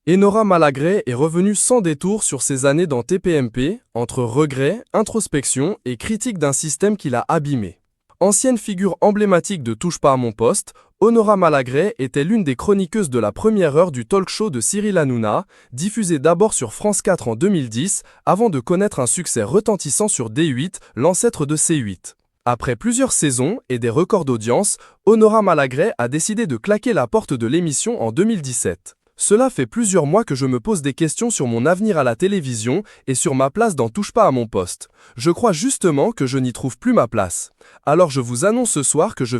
Enora Malagré est revenue sans détour sur ses années dans TPMP, entre regrets, introspection et critique d'un système qui l'a abîmé. Ancienne figure emblématique de Touche pas à mon poste, Enora Malagré était l'une des chroniqueuses de la première heure du talk show de Cyril Hanouna, diffusé d'abord sur France 4 en 2010, avant de connaître un succès retentissant sur D8, l'ancêtre de C8. Après plusieurs saisons et des records d'audience, Enora Malagré a décidé de claquer la porte de l'émission en 2017. Cela fait plusieurs mois que je me pose des questions sur mon avenir à la télévision et sur ma place dans Touche pas à mon poste. Je crois justement que je n'y trouve plus ma place. Alors je vous annonce ce soir que je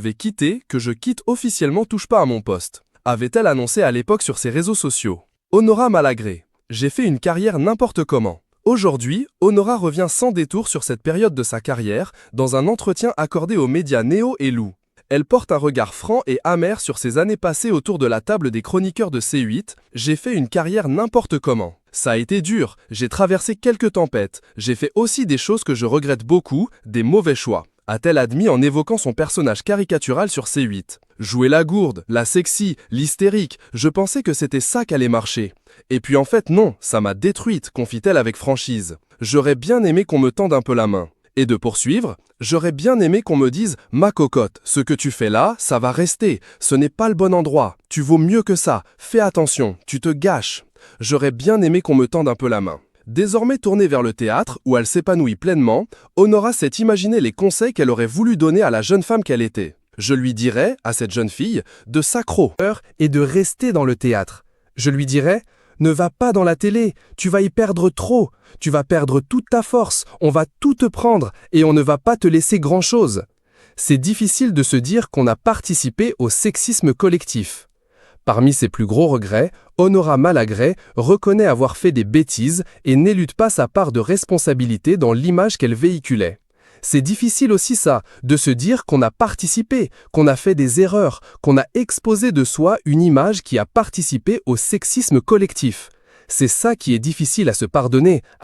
quitte officiellement Touche pas à mon poste. Avait-elle annoncé à l'époque sur ses réseaux sociaux. Enora Malagré. J'ai fait une carrière n'importe comment. Aujourd'hui, Enora revient sans détour sur cette période de sa carrière dans un entretien accordé aux médias Néo et Lou. Elle porte un regard franc et amer sur ses années passées autour de la table des chroniqueurs de C8. J'ai fait une carrière n'importe comment. Ça a été dur, j'ai traversé quelques tempêtes, j'ai fait aussi des choses que je regrette beaucoup, des mauvais choix, a-t-elle admis en évoquant son personnage caricatural sur C8. Jouer la gourde, la sexy, l'hystérique, je pensais que c'était ça qu'allait marcher. Et puis en fait non, ça m'a détruite, confie-t-elle avec franchise. J'aurais bien aimé qu'on me tende un peu la main. Et de poursuivre, j'aurais bien aimé qu'on me dise « Ma cocotte, ce que tu fais là, ça va rester, ce n'est pas le bon endroit, tu vaux mieux que ça, fais attention, tu te gâches ». J'aurais bien aimé qu'on me tende un peu la main. Désormais tournée vers le théâtre, où elle s'épanouit pleinement, Enora s'est imaginé les conseils qu'elle aurait voulu donner à la jeune femme qu'elle était. Je lui dirais, à cette jeune fille, de s'accrocher et de rester dans le théâtre. Je lui dirais « Ne va pas dans la télé, tu vas y perdre trop, tu vas perdre toute ta force, on va tout te prendre et on ne va pas te laisser grand-chose. » C'est difficile de se dire qu'on a participé au sexisme collectif. Parmi ses plus gros regrets, Enora Malagré reconnaît avoir fait des bêtises et n'élude pas sa part de responsabilité dans l'image qu'elle véhiculait. C'est difficile aussi ça, de se dire qu'on a participé, qu'on a fait des erreurs, qu'on a exposé de soi une image qui a participé au sexisme collectif. C'est ça qui est difficile à se pardonner.